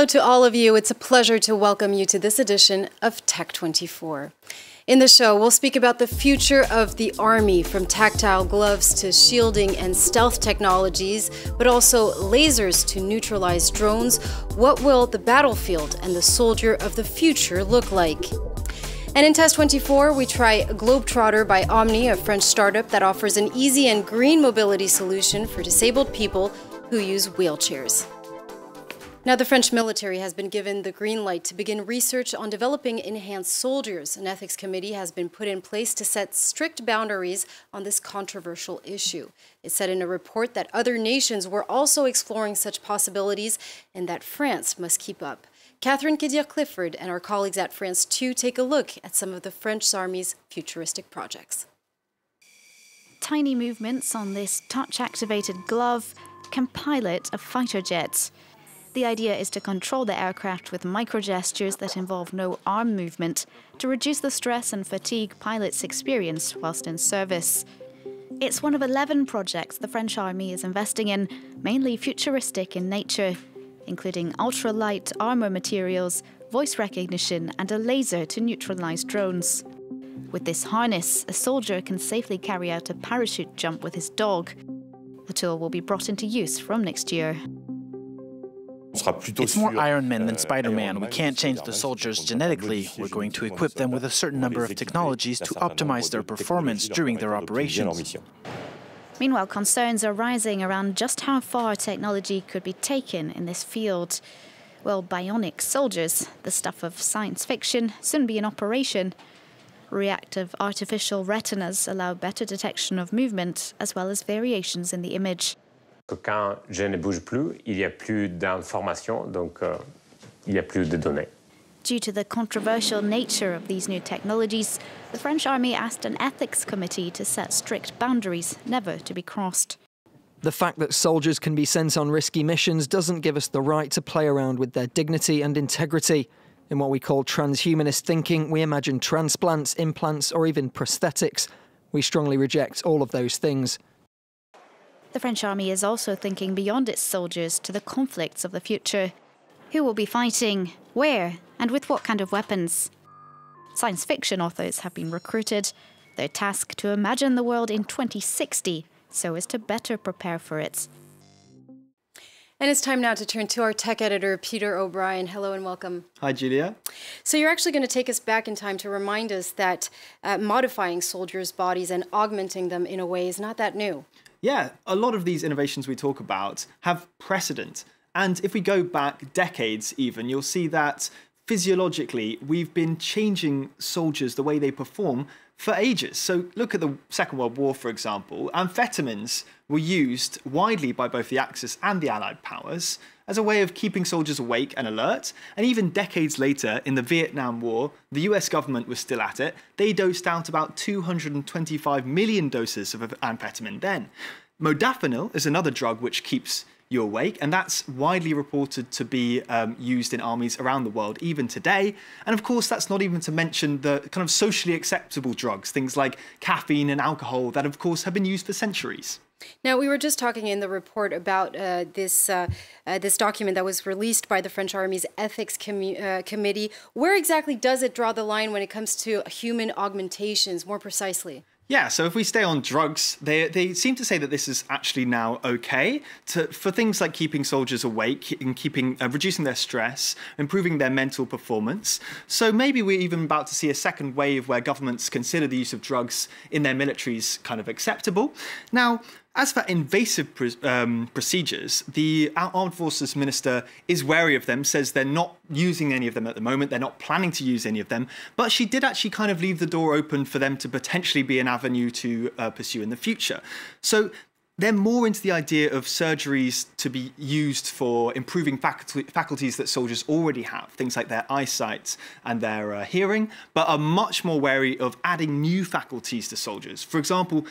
Hello to all of you. It's a pleasure to welcome you to this edition of Tech 24. In the show, we'll speak about the future of the Army, from tactile gloves to shielding and stealth technologies, but also lasers to neutralize drones. What will the battlefield and the soldier of the future look like? And in Test 24, we try Globetrotter by Omni, a French startup that offers an easy and green mobility solution for disabled people who use wheelchairs. Now, the French military has been given the green light to begin research on developing enhanced soldiers. An ethics committee has been put in place to set strict boundaries on this controversial issue. It said in a report that other nations were also exploring such possibilities and that France must keep up. Catherine Kedir-Clifford and our colleagues at France 2 take a look at some of the French Army's futuristic projects. Tiny movements on this touch-activated glove can pilot a fighter jet. The idea is to control the aircraft with micro-gestures that involve no arm movement to reduce the stress and fatigue pilots experience whilst in service. It's one of 11 projects the French Army is investing in, mainly futuristic in nature, including ultralight armour materials, voice recognition and a laser to neutralise drones. With this harness, a soldier can safely carry out a parachute jump with his dog. The tool will be brought into use from next year. It's more Iron Man than Spider-Man. We can't change the soldiers genetically. We're going to equip them with a certain number of technologies to optimize their performance during their operations. Meanwhile, concerns are rising around just how far technology could be taken in this field. Will bionic soldiers, the stuff of science fiction, soon be in operation? Reactive artificial retinas allow better detection of movement, as well as variations in the image. Quand je ne bouge plus, il y a plus d'informations, donc il y a plus de données. Due to the controversial nature of these new technologies, the French Army asked an ethics committee to set strict boundaries, never to be crossed. The fact that soldiers can be sent on risky missions doesn't give us the right to play around with their dignity and integrity. In what we call transhumanist thinking, we imagine transplants, implants, or even prosthetics. We strongly reject all of those things. The French Army is also thinking beyond its soldiers to the conflicts of the future. Who will be fighting, where, and with what kind of weapons? Science fiction authors have been recruited. Their task to imagine the world in 2060 so as to better prepare for it. And it's time now to turn to our tech editor, Peter OBrien. Hello and welcome. Hi, Julia. So you're actually going to take us back in time to remind us that modifying soldiers' bodies and augmenting them in a way is not that new. Yeah, a lot of these innovations we talk about have precedent. And if we go back decades even, you'll see that physiologically we've been changing soldiers, the way they perform, for ages. So look at the Second World War, for example. Amphetamines were used widely by both the Axis and the Allied powers as a way of keeping soldiers awake and alert. And even decades later, in the Vietnam War, the US government was still at it. They dosed out about 225 million doses of amphetamine then. Modafinil is another drug which keeps you awake, and that's widely reported to be used in armies around the world, even today. And of course, that's not even to mention the kind of socially acceptable drugs, things like caffeine and alcohol that, of course, have been used for centuries. Now, we were just talking in the report about this document that was released by the French Army's ethics committee. Where exactly does it draw the line when it comes to human augmentations, more precisely? Yeah, so if we stay on drugs, they seem to say that this is actually now okay for things like keeping soldiers awake and reducing their stress, improving their mental performance. So maybe we're even about to see a second wave where governments consider the use of drugs in their militaries kind of acceptable. Now, as for invasive procedures, the Armed Forces Minister is wary of them, says they're not using any of them at the moment, they're not planning to use any of them, but she did actually kind of leave the door open for them to potentially be an avenue to pursue in the future. So they're more into the idea of surgeries to be used for improving faculties that soldiers already have, things like their eyesight and their hearing, but are much more wary of adding new faculties to soldiers. For example,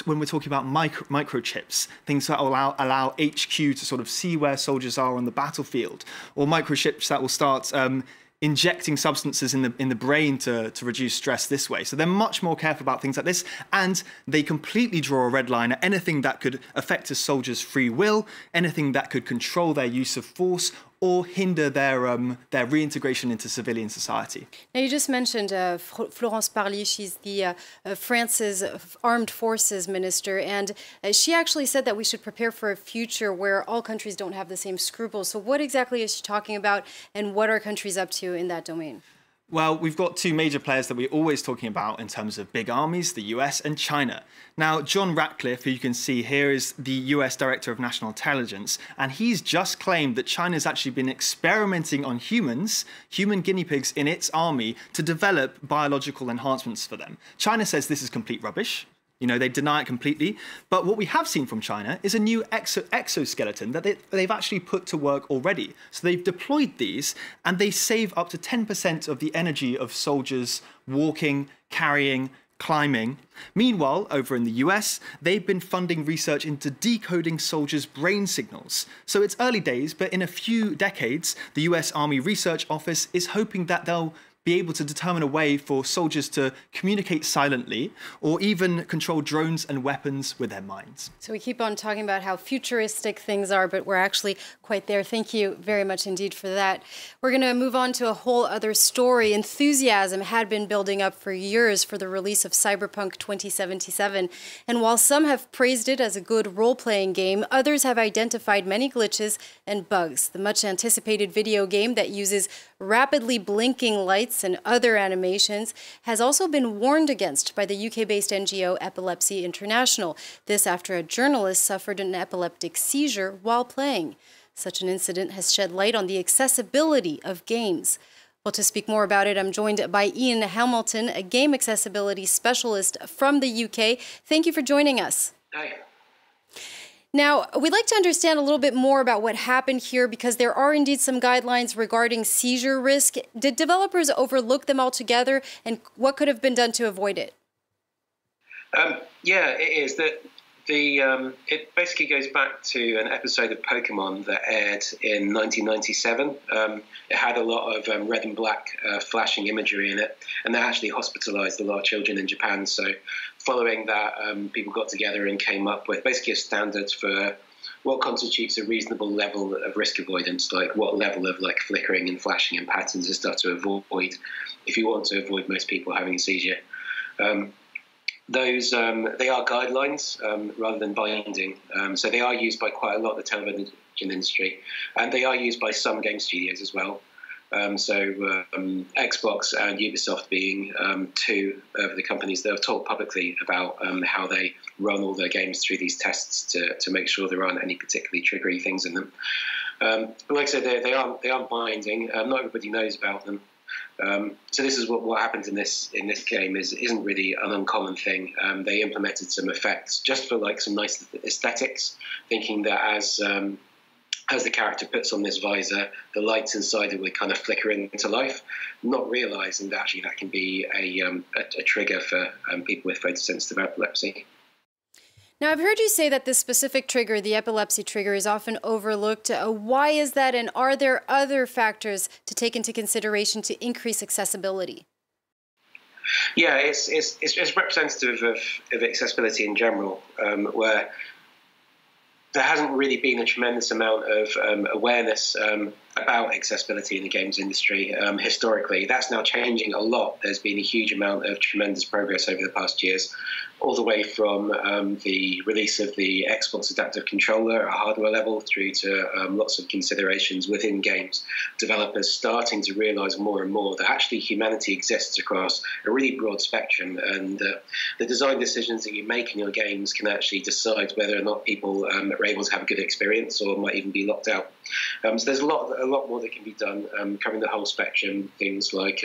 when we're talking about microchips, things that will allow HQ to sort of see where soldiers are on the battlefield, or microchips that will start injecting substances in the brain to reduce stress this way. So they're much more careful about things like this, and they completely draw a red line at anything that could affect a soldier's free will, anything that could control their use of force, or hinder their reintegration into civilian society. Now, you just mentioned Florence Parly. She's the France's Armed Forces Minister, and she actually said that we should prepare for a future where all countries don't have the same scruples. So what exactly is she talking about, and what are countries up to in that domain? Well, we've got two major players that we're always talking about in terms of big armies, the US and China. Now, John Ratcliffe, who you can see here, is the US Director of National Intelligence, and he's just claimed that China's actually been experimenting on humans, human guinea pigs in its army, to develop biological enhancements for them. China says this is complete rubbish. You know, they deny it completely. But what we have seen from China is a new exoskeleton that they've actually put to work already. So they've deployed these, and they save up to 10% of the energy of soldiers walking, carrying, climbing. Meanwhile, over in the US, they've been funding research into decoding soldiers' brain signals. So it's early days, but in a few decades, the US Army Research Office is hoping that they'll be able to determine a way for soldiers to communicate silently or even control drones and weapons with their minds. So we keep on talking about how futuristic things are, but we're actually quite there. Thank you very much indeed for that. We're going to move on to a whole other story. Enthusiasm had been building up for years for the release of Cyberpunk 2077. And while some have praised it as a good role-playing game, others have identified many glitches and bugs. The much anticipated video game that uses rapidly blinking lights and other animations has also been warned against by the UK-based NGO Epilepsy International. This after a journalist suffered an epileptic seizure while playing. Such an incident has shed light on the accessibility of games. Well, to speak more about it, I'm joined by Ian Hamilton, a game accessibility specialist from the UK. Thank you for joining us. Hi. Now, we'd like to understand a little bit more about what happened here because there are indeed some guidelines regarding seizure risk. Did developers overlook them altogether, and what could have been done to avoid it? Yeah, it is. It basically goes back to an episode of Pokemon that aired in 1997. It had a lot of red and black flashing imagery in it, and they actually hospitalized a lot of children in Japan. So following that, people got together and came up with basically a standard for what constitutes a reasonable level of risk avoidance, like what level of like flickering and flashing and patterns and stuff to avoid if you want to avoid most people having a seizure. Those they are guidelines rather than binding, so they are used by quite a lot of the television industry, and they are used by some game studios as well. Xbox and Ubisoft being two of the companies that have talked publicly about how they run all their games through these tests to make sure there aren't any particularly triggery things in them. But like I said, they aren't binding. Not everybody knows about them. So this is what happens in this game isn't really an uncommon thing. They implemented some effects just for like some nice aesthetics, thinking that as the character puts on this visor, the lights inside it would kind of flicker into life, not realizing that actually that can be a trigger for people with photosensitive epilepsy. Now, I've heard you say that this specific trigger, the epilepsy trigger, is often overlooked. Why is that, and are there other factors to take into consideration to increase accessibility? Yeah, it's representative of accessibility in general, where there hasn't really been a tremendous amount of awareness about accessibility in the games industry historically. That's now changing a lot. There's been a huge amount of tremendous progress over the past years, all the way from the release of the Xbox Adaptive Controller at a hardware level through to lots of considerations within games. Developers starting to realize more and more that actually humanity exists across a really broad spectrum, and the design decisions that you make in your games can actually decide whether or not people are able to have a good experience or might even be locked out. So there's a lot more that can be done, covering the whole spectrum, things like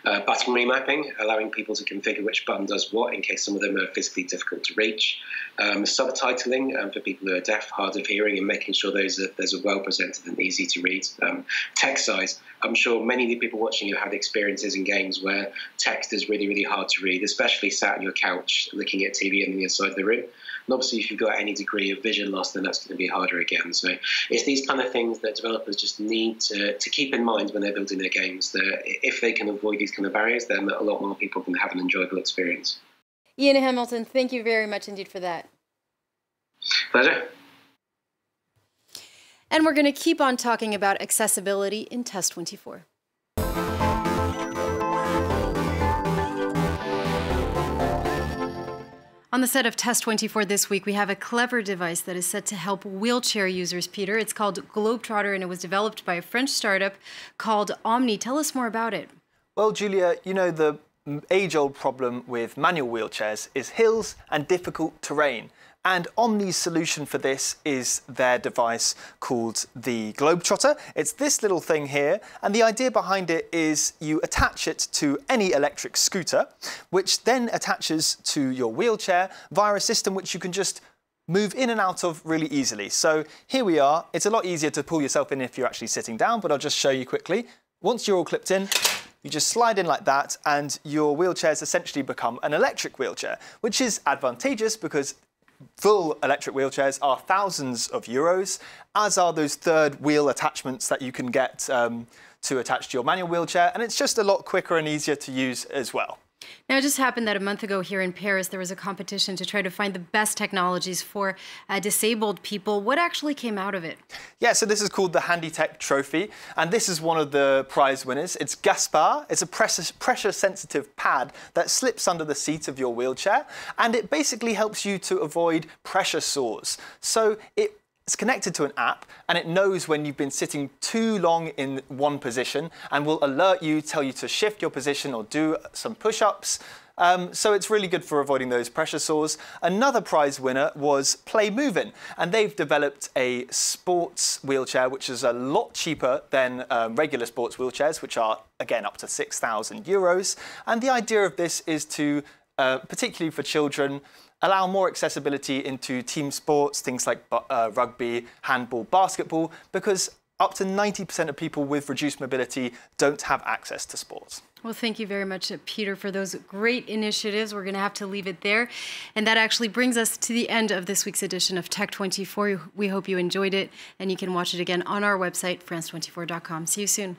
button remapping, allowing people to configure which button does what in case some of them are physically difficult to reach. Subtitling for people who are deaf, hard of hearing, and making sure those are well presented and easy to read. Text size. I'm sure many of the people watching you have had experiences in games where text is really, really hard to read, especially sat on your couch looking at TV on the other side of the room. And obviously, if you've got any degree of vision loss, then that's going to be harder again. So it's these kind of things that developers just need to keep in mind when they're building their games, that if they can avoid these kind of barriers, then a lot more people can have an enjoyable experience. Ian Hamilton, thank you very much indeed for that. Pleasure. And we're going to keep on talking about accessibility in Test 24. On the set of Test 24 this week, we have a clever device that is set to help wheelchair users, Peter. It's called Globetrotter, and it was developed by a French startup called Omni. Tell us more about it. Well, Julia, you know, the age-old problem with manual wheelchairs is hills and difficult terrain. And Omni's solution for this is their device called the Globetrotter. It's this little thing here, and the idea behind it is you attach it to any electric scooter, which then attaches to your wheelchair via a system which you can just move in and out of really easily. So here we are. It's a lot easier to pull yourself in if you're actually sitting down, but I'll just show you quickly. Once you're all clipped in, you just slide in like that, and your wheelchair's essentially become an electric wheelchair, which is advantageous because full electric wheelchairs are thousands of euros, as are those third wheel attachments that you can get to attach to your manual wheelchair, and it's just a lot quicker and easier to use as well. Now, it just happened that a month ago here in Paris, there was a competition to try to find the best technologies for disabled people. What actually came out of it? Yeah, so this is called the HandyTech Trophy, and this is one of the prize winners. It's Gaspard. It's a pressure-sensitive pad that slips under the seat of your wheelchair, and it basically helps you to avoid pressure sores. So it's connected to an app, and it knows when you've been sitting too long in one position and will alert you, tell you to shift your position or do some push-ups. So it's really good for avoiding those pressure sores. Another prize winner was Play Movin', and they've developed a sports wheelchair which is a lot cheaper than regular sports wheelchairs, which are, again, up to 6,000 euros. And the idea of this is to, particularly for children, allow more accessibility into team sports, things like rugby, handball, basketball, because up to 90% of people with reduced mobility don't have access to sports. Well, thank you very much, Peter, for those great initiatives. We're going to have to leave it there. And that actually brings us to the end of this week's edition of Tech 24. We hope you enjoyed it, and you can watch it again on our website, france24.com. See you soon.